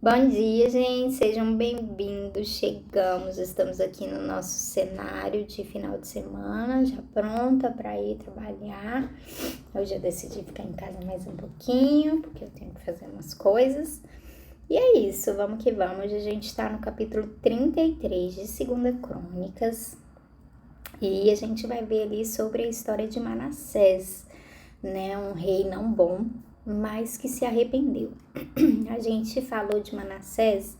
Bom dia, gente, sejam bem-vindos. Estamos aqui no nosso cenário de final de semana, já pronta para ir trabalhar. Hoje eu decidi ficar em casa mais um pouquinho, porque eu tenho que fazer umas coisas. E é isso, vamos que vamos. Hoje a gente está no capítulo 33 de 2 Crônicas e a gente vai ver ali sobre a história de Manassés, né? Um rei não bom, mas que se arrependeu. A gente falou de Manassés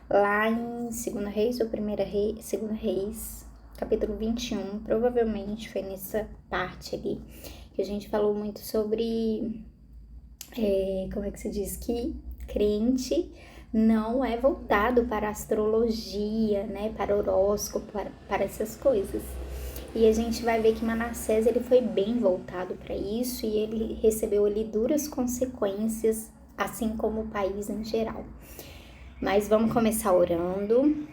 lá em 2 Reis ou 2 Reis, capítulo 21, provavelmente foi nessa parte ali, que a gente falou muito sobre, como é que se diz, que crente não é voltado para astrologia, né, para horóscopo, para essas coisas. E a gente vai ver que Manassés ele foi bem voltado para isso e ele recebeu ali duras consequências, assim como o país em geral. Mas vamos começar orando.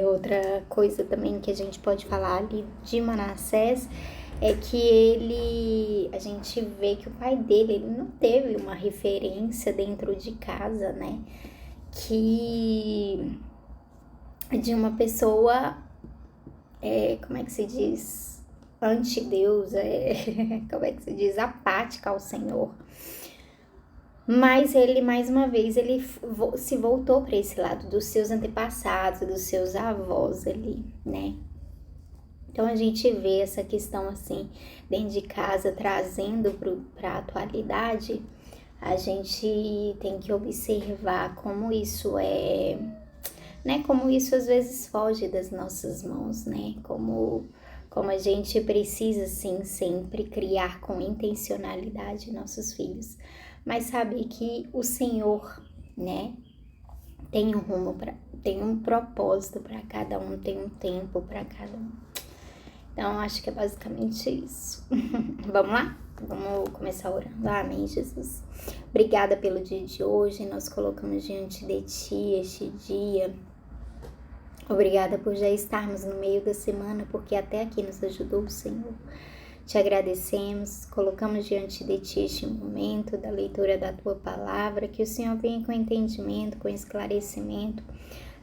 Outra coisa também que a gente pode falar ali de Manassés é que a gente vê que o pai dele, ele não teve uma referência dentro de casa, né? Que de uma pessoa, como é que se diz? Anti-Deus, como é que se diz? Apática ao Senhor. Mas ele, mais uma vez, ele se voltou para esse lado dos seus antepassados, dos seus avós ali, né? Então a gente vê essa questão assim, dentro de casa, trazendo para a atualidade, a gente tem que observar como isso né? Como isso às vezes foge das nossas mãos, né? Como a gente precisa, sim, sempre criar com intencionalidade nossos filhos. Mas sabe que o Senhor, né? Tem um rumo, tem um propósito para cada um, tem um tempo para cada um. Então, acho que é basicamente isso. Vamos lá? Vamos começar orando. Amém, Jesus. Obrigada pelo dia de hoje. Nós colocamos diante de Ti este dia. Obrigada por já estarmos no meio da semana, porque até aqui nos ajudou o Senhor. Te agradecemos, colocamos diante de Ti este momento da leitura da Tua Palavra, que o Senhor venha com entendimento, com esclarecimento,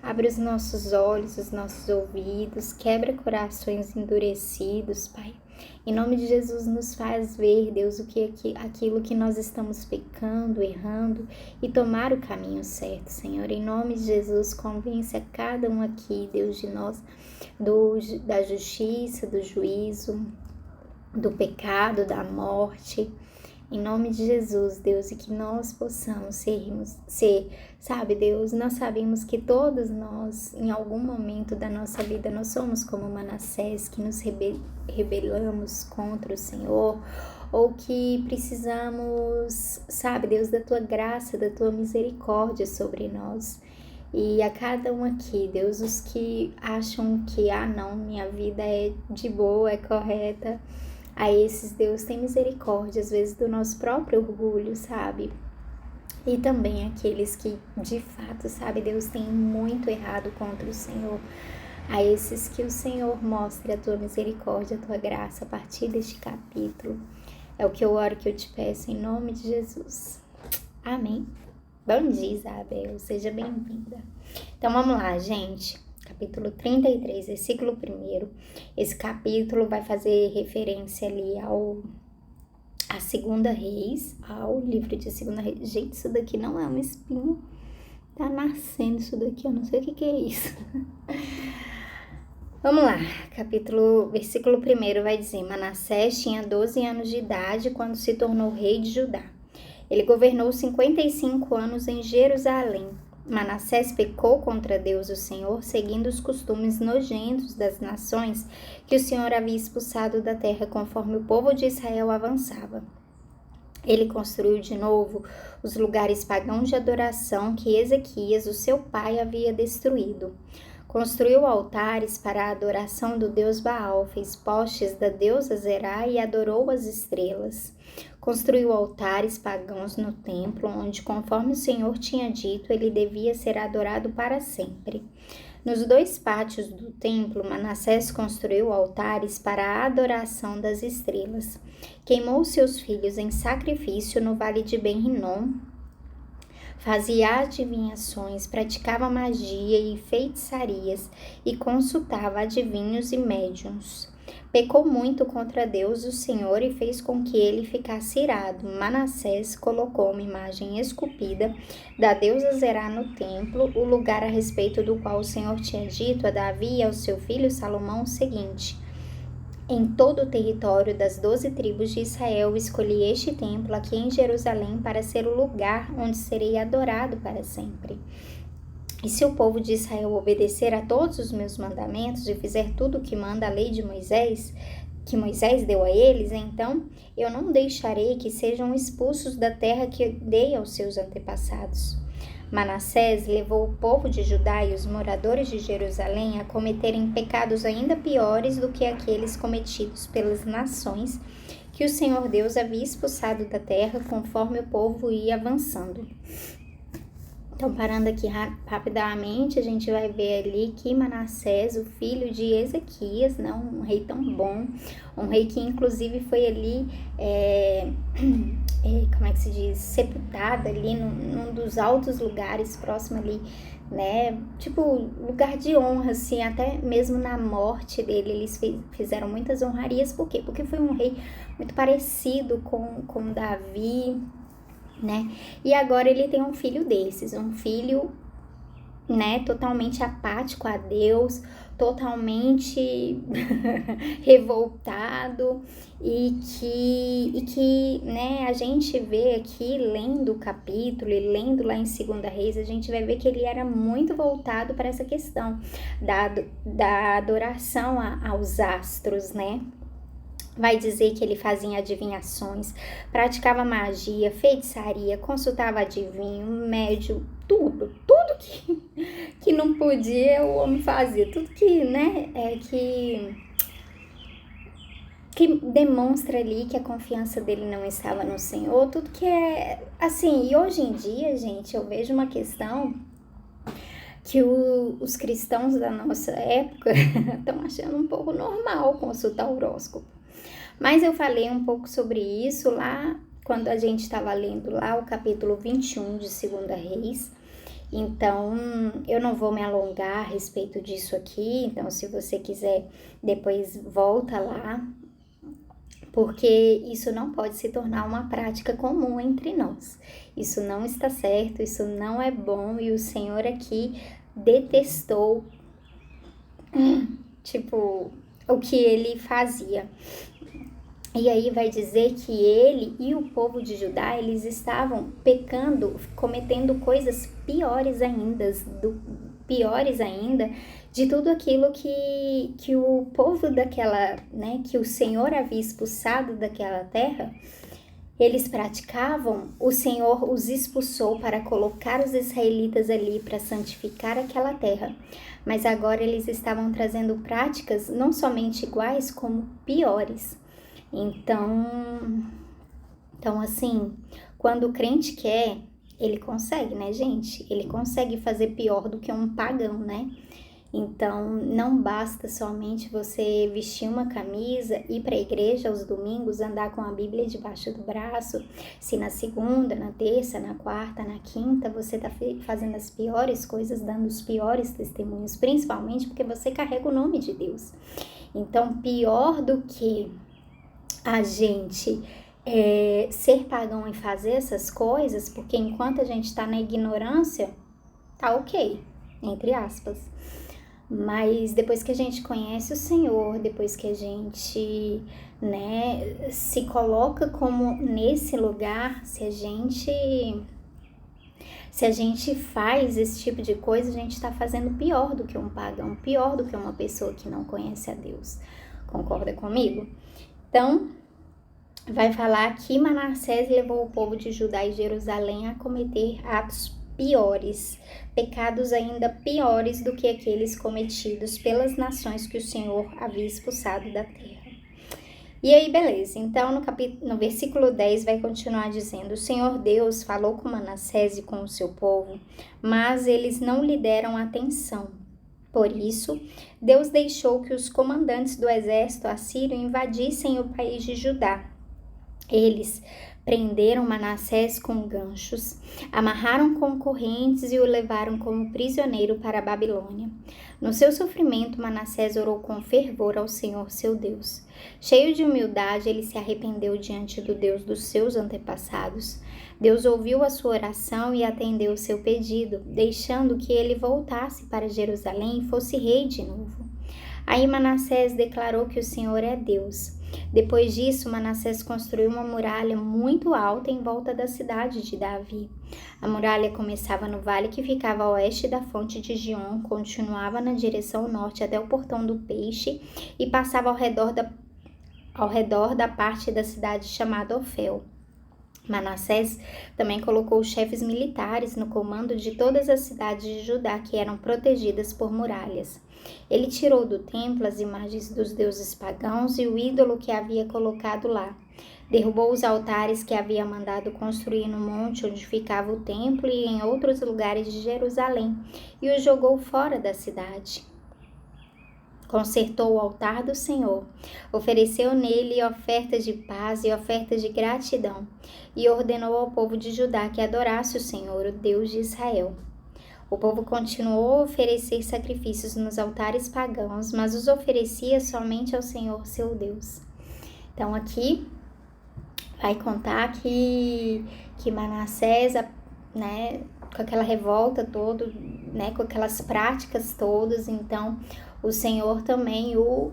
abre os nossos olhos, os nossos ouvidos, quebra corações endurecidos, Pai. Em nome de Jesus, nos faz ver, Deus, aquilo que nós estamos pecando, errando e tomar o caminho certo, Senhor. Em nome de Jesus, convence a cada um aqui, Deus, de nós, da justiça, do juízo, do pecado, da morte. Em nome de Jesus, Deus, e que nós possamos ser, sabe, Deus, nós sabemos que todos nós, em algum momento da nossa vida, nós somos como Manassés, que nos rebelamos contra o Senhor, ou que precisamos, sabe, Deus, da Tua graça, da Tua misericórdia sobre nós. E a cada um aqui, Deus, os que acham que, não, minha vida é de boa, é correta, a esses, Deus, tem misericórdia, às vezes, do nosso próprio orgulho, sabe? E também aqueles que, de fato, sabe, Deus, tem muito errado contra o Senhor. A esses que o Senhor mostre a Tua misericórdia, a Tua graça a partir deste capítulo. É o que eu oro, que eu te peço, em nome de Jesus. Amém. Bom dia, Isabel. Seja bem-vinda. Então, vamos lá, gente. Capítulo 33, versículo 1. Esse capítulo vai fazer referência ali a 2 Reis, ao livro de 2 Reis. Gente, isso daqui não é um espinho. Tá nascendo isso daqui, eu não sei o que é isso. Vamos lá, versículo 1 vai dizer: Manassés tinha 12 anos de idade quando se tornou rei de Judá. Ele governou 55 anos em Jerusalém. Manassés pecou contra Deus, o Senhor, seguindo os costumes nojentos das nações que o Senhor havia expulsado da terra conforme o povo de Israel avançava. Ele construiu de novo os lugares pagãos de adoração que Ezequias, o seu pai, havia destruído. Construiu altares para a adoração do deus Baal, fez postes da deusa Zerá e adorou as estrelas. Construiu altares pagãos no templo, onde, conforme o Senhor tinha dito, ele devia ser adorado para sempre. Nos 2 pátios do templo, Manassés construiu altares para a adoração das estrelas. Queimou seus filhos em sacrifício no vale de Ben-Rinom, fazia adivinhações, praticava magia e feitiçarias e consultava adivinhos e médiuns. Pecou muito contra Deus, o Senhor, e fez com que ele ficasse irado. Manassés colocou uma imagem esculpida da deusa Zerá no templo, o lugar a respeito do qual o Senhor tinha dito a Davi e ao seu filho Salomão o seguinte: em todo o território das 12 tribos de Israel, escolhi este templo aqui em Jerusalém para ser o lugar onde serei adorado para sempre. E se o povo de Israel obedecer a todos os meus mandamentos e fizer tudo o que manda a lei de Moisés, que Moisés deu a eles, então eu não deixarei que sejam expulsos da terra que dei aos seus antepassados. Manassés levou o povo de Judá e os moradores de Jerusalém a cometerem pecados ainda piores do que aqueles cometidos pelas nações que o Senhor Deus havia expulsado da terra conforme o povo ia avançando. Então, parando aqui rapidamente, a gente vai ver ali que Manassés, o filho de Ezequias, né, um rei tão bom, um rei que inclusive foi ali, como é que se diz, sepultado ali num dos altos lugares próximo ali, né, tipo lugar de honra, assim, até mesmo na morte dele, eles fizeram muitas honrarias. Por quê? Porque foi um rei muito parecido com Davi, né? E agora ele tem um filho desses, um filho, né, totalmente apático a Deus, totalmente revoltado e que, né, a gente vê aqui lendo o capítulo e lendo lá em 2 Reis, a gente vai ver que ele era muito voltado para essa questão da adoração aos astros, né? Vai dizer que ele fazia adivinhações, praticava magia, feitiçaria, consultava adivinho, médium, tudo que não podia o homem fazia, tudo que, né, que demonstra ali que a confiança dele não estava no Senhor, tudo que é assim. E hoje em dia, gente, eu vejo uma questão que os cristãos da nossa época estão achando um pouco normal consultar o horóscopo. Mas eu falei um pouco sobre isso lá quando a gente estava lendo lá o capítulo 21 de 2 Reis. Então, eu não vou me alongar a respeito disso aqui. Então, se você quiser, depois volta lá, porque isso não pode se tornar uma prática comum entre nós. Isso não está certo, isso não é bom, e o Senhor aqui detestou, tipo, o que ele fazia. E aí vai dizer que ele e o povo de Judá, eles estavam pecando, cometendo coisas piores ainda de tudo aquilo que o povo daquela, né, que o Senhor havia expulsado daquela terra, eles praticavam. O Senhor os expulsou para colocar os israelitas ali para santificar aquela terra. Mas agora eles estavam trazendo práticas não somente iguais, como piores. Então assim, quando o crente quer, ele consegue, né, gente? Ele consegue fazer pior do que um pagão, né? Então, não basta somente você vestir uma camisa, ir para a igreja aos domingos, andar com a Bíblia debaixo do braço, se na segunda, na terça, na quarta, na quinta, você está fazendo as piores coisas, dando os piores testemunhos, principalmente porque você carrega o nome de Deus. Então, pior do que a gente ser pagão e fazer essas coisas, porque enquanto a gente está na ignorância, tá ok, entre aspas. Mas depois que a gente conhece o Senhor, depois que a gente, né, se coloca como nesse lugar, se a gente faz esse tipo de coisa, a gente está fazendo pior do que um pagão, pior do que uma pessoa que não conhece a Deus. Concorda comigo? Então, vai falar que Manassés levou o povo de Judá e Jerusalém a cometer atos piores, pecados ainda piores do que aqueles cometidos pelas nações que o Senhor havia expulsado da terra. E aí, beleza. Então, no versículo 10 vai continuar dizendo: o Senhor Deus falou com Manassés e com o seu povo, mas eles não lhe deram atenção. Por isso, Deus deixou que os comandantes do exército assírio invadissem o país de Judá. Eles prenderam Manassés com ganchos, amarraram com correntes e o levaram como prisioneiro para a Babilônia. No seu sofrimento, Manassés orou com fervor ao Senhor seu Deus. Cheio de humildade, ele se arrependeu diante do Deus dos seus antepassados. Deus ouviu a sua oração e atendeu o seu pedido, deixando que ele voltasse para Jerusalém e fosse rei de novo. Aí Manassés declarou que o Senhor é Deus. Depois disso, Manassés construiu uma muralha muito alta em volta da cidade de Davi. A muralha começava no vale que ficava a oeste da fonte de Gion, continuava na direção norte até o portão do peixe e passava ao redor da parte da cidade chamada Ofel. Manassés também colocou chefes militares no comando de todas as cidades de Judá que eram protegidas por muralhas. Ele tirou do templo as imagens dos deuses pagãos e o ídolo que havia colocado lá. Derrubou os altares que havia mandado construir no monte onde ficava o templo e em outros lugares de Jerusalém e os jogou fora da cidade. Consertou o altar do Senhor, ofereceu nele ofertas de paz e ofertas de gratidão, e ordenou ao povo de Judá que adorasse o Senhor, o Deus de Israel. O povo continuou a oferecer sacrifícios nos altares pagãos, mas os oferecia somente ao Senhor, seu Deus. Então aqui vai contar que Manassés, né, com aquela revolta toda, né, com aquelas práticas todas, então o Senhor também o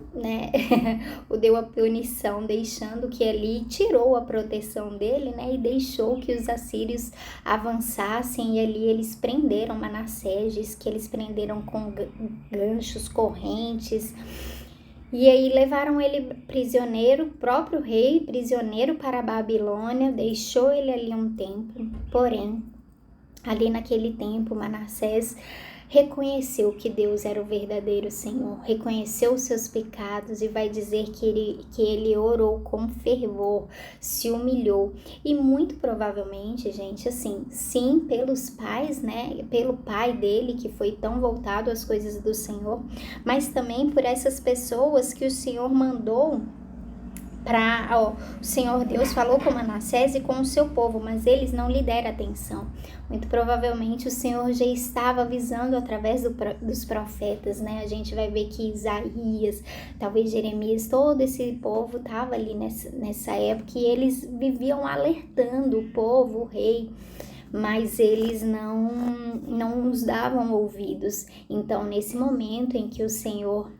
deu a punição, deixando que ali tirou a proteção dele, né, e deixou que os assírios avançassem, e ali eles prenderam Manassés, diz que eles prenderam com ganchos, correntes, e aí levaram ele prisioneiro, próprio rei, prisioneiro para a Babilônia, deixou ele ali um tempo, porém, ali naquele tempo, Manassés reconheceu que Deus era o verdadeiro Senhor, reconheceu os seus pecados e vai dizer que ele orou com fervor, se humilhou e muito provavelmente, gente, assim, sim, pelos pais, né, pelo pai dele que foi tão voltado às coisas do Senhor, mas também por essas pessoas que o Senhor mandou o Senhor Deus falou com Manassés e com o seu povo, mas eles não lhe deram atenção. Muito provavelmente o Senhor já estava avisando através dos profetas, né? A gente vai ver que Isaías, talvez Jeremias, todo esse povo estava ali nessa época e eles viviam alertando o povo, o rei, mas eles não nos davam ouvidos. Então, nesse momento em que o Senhor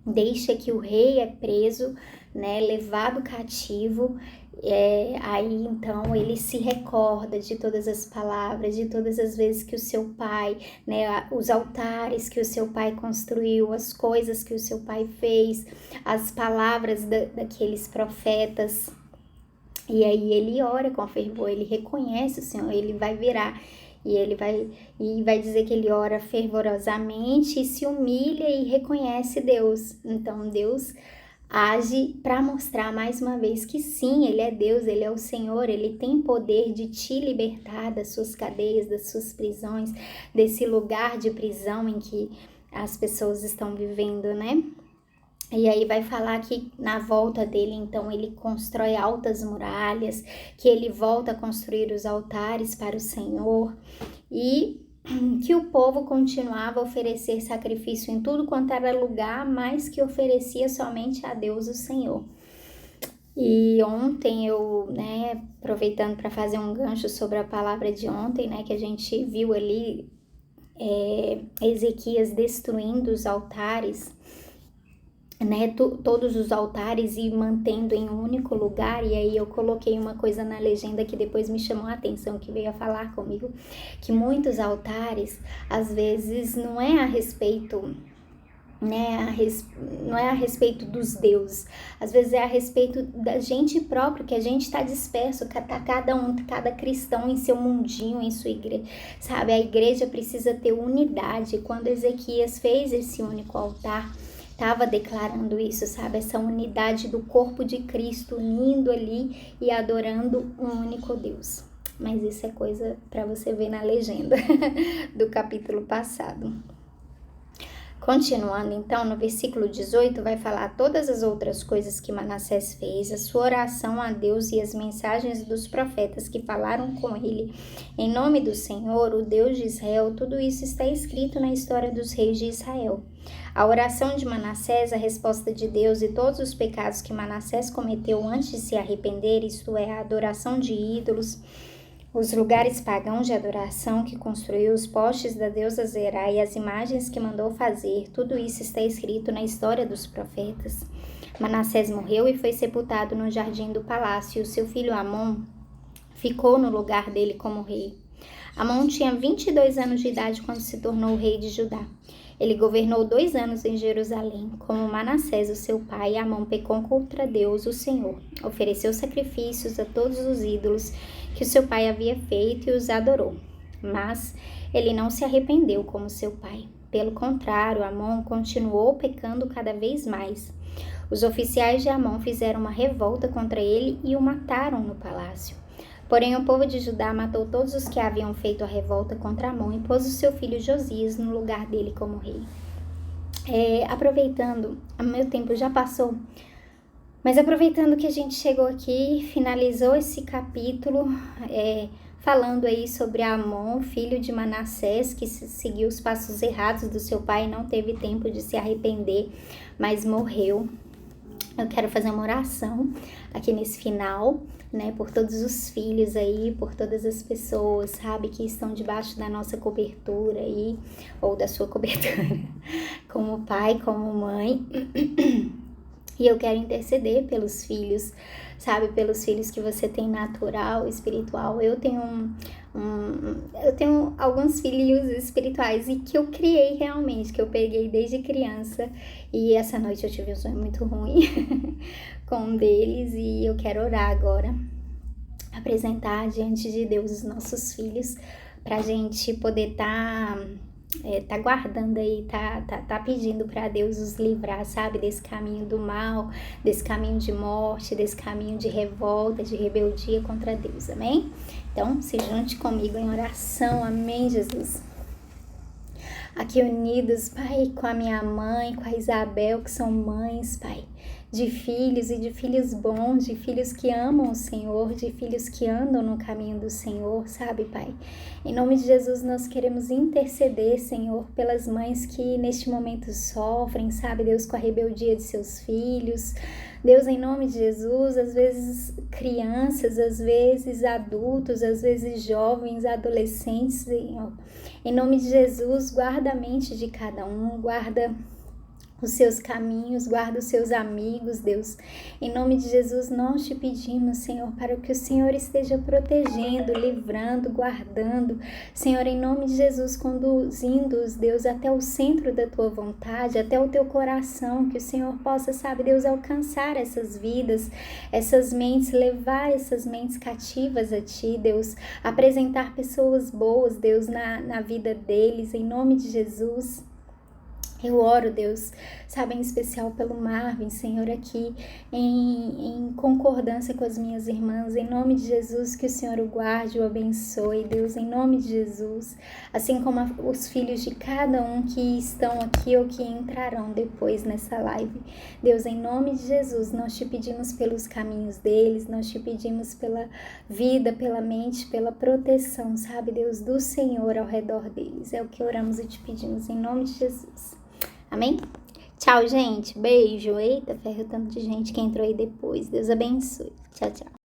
deixa que o rei é preso, né, levado cativo, aí então ele se recorda de todas as palavras, de todas as vezes que o seu pai, né, os altares que o seu pai construiu, as coisas que o seu pai fez, as palavras daqueles profetas, e aí ele ora com fervor, ele reconhece o Senhor, ele vai virar e ele vai dizer que ele ora fervorosamente e se humilha e reconhece Deus. Então Deus age para mostrar mais uma vez que sim, ele é Deus, ele é o Senhor, ele tem poder de te libertar das suas cadeias, das suas prisões, desse lugar de prisão em que as pessoas estão vivendo, né? E aí vai falar que na volta dele, então, ele constrói altas muralhas, que ele volta a construir os altares para o Senhor e que o povo continuava a oferecer sacrifício em tudo quanto era lugar, mas que oferecia somente a Deus o Senhor. E ontem eu, né, aproveitando para fazer um gancho sobre a palavra de ontem, né, que a gente viu ali Ezequias destruindo os altares, né, todos os altares e mantendo em um único lugar, e aí eu coloquei uma coisa na legenda que depois me chamou a atenção, que veio a falar comigo, que muitos altares, às vezes, não é a respeito, né, não é a respeito dos deuses, às vezes é a respeito da gente próprio, que a gente está disperso, tá cada cristão em seu mundinho, em sua igreja, sabe, a igreja precisa ter unidade. Quando Ezequias fez esse único altar, estava declarando isso, sabe? Essa unidade do corpo de Cristo unindo ali e adorando um único Deus. Mas isso é coisa para você ver na legenda do capítulo passado. Continuando, então, no versículo 18, vai falar todas as outras coisas que Manassés fez, a sua oração a Deus e as mensagens dos profetas que falaram com ele em nome do Senhor, o Deus de Israel. Tudo isso está escrito na história dos reis de Israel. A oração de Manassés, a resposta de Deus e todos os pecados que Manassés cometeu antes de se arrepender, isto é, a adoração de ídolos, os lugares pagãos de adoração que construiu, os postes da deusa Zerá e as imagens que mandou fazer, tudo isso está escrito na história dos profetas. Manassés morreu e foi sepultado no jardim do palácio, e o seu filho Amon ficou no lugar dele como rei. Amon tinha 22 anos de idade quando se tornou rei de Judá. Ele governou 2 anos em Jerusalém. Como Manassés, o seu pai, Amon pecou contra Deus, o Senhor. Ofereceu sacrifícios a todos os ídolos que o seu pai havia feito e os adorou. Mas ele não se arrependeu como seu pai. Pelo contrário, Amon continuou pecando cada vez mais. Os oficiais de Amon fizeram uma revolta contra ele e o mataram no palácio. Porém, o povo de Judá matou todos os que haviam feito a revolta contra Amon e pôs o seu filho Josias no lugar dele como rei. Aproveitando, o meu tempo já passou, mas aproveitando que a gente chegou aqui, finalizou esse capítulo falando aí sobre Amon, filho de Manassés, que seguiu os passos errados do seu pai e não teve tempo de se arrepender, mas morreu. Eu quero fazer uma oração aqui nesse final, né, por todos os filhos aí, por todas as pessoas, sabe, que estão debaixo da nossa cobertura aí, ou da sua cobertura, como pai, como mãe. E eu quero interceder pelos filhos, sabe, pelos filhos que você tem natural, espiritual. Eu tenho alguns filhos espirituais e que eu criei realmente, que eu peguei desde criança. E essa noite eu tive um sonho muito ruim com um deles e eu quero orar agora, apresentar diante de Deus os nossos filhos, pra gente poder tá guardando aí, tá pedindo para Deus os livrar, sabe, desse caminho do mal, desse caminho de morte, desse caminho de revolta, de rebeldia contra Deus, amém? Então, se junte comigo em oração, amém, Jesus? Aqui unidos, Pai, com a minha mãe, com a Isabel, que são mães, Pai, de filhos e de filhos bons, de filhos que amam o Senhor, de filhos que andam no caminho do Senhor, sabe, Pai? Em nome de Jesus, nós queremos interceder, Senhor, pelas mães que neste momento sofrem, sabe, Deus, com a rebeldia de seus filhos. Deus, em nome de Jesus, às vezes crianças, às vezes adultos, às vezes jovens, adolescentes, Senhor. Em nome de Jesus, guarda a mente de cada um, guarda os seus caminhos, guarda os seus amigos, Deus. Em nome de Jesus, nós te pedimos, Senhor, para que o Senhor esteja protegendo, livrando, guardando. Senhor, em nome de Jesus, conduzindo-os, Deus, até o centro da tua vontade, até o teu coração, que o Senhor possa, sabe, Deus, alcançar essas vidas, essas mentes, levar essas mentes cativas a ti, Deus, apresentar pessoas boas, Deus, na vida deles, em nome de Jesus. Eu oro, Deus, sabe, em especial pelo Marvin, Senhor, aqui em concordância com as minhas irmãs, em nome de Jesus, que o Senhor o guarde, o abençoe, Deus, em nome de Jesus, assim como os filhos de cada um que estão aqui ou que entrarão depois nessa live. Deus, em nome de Jesus, nós te pedimos pelos caminhos deles, nós te pedimos pela vida, pela mente, pela proteção, sabe, Deus, do Senhor ao redor deles. É o que oramos e te pedimos em nome de Jesus. Amém? Tchau, gente. Beijo. Eita, ferro tanto de gente que entrou aí depois. Deus abençoe. Tchau, tchau.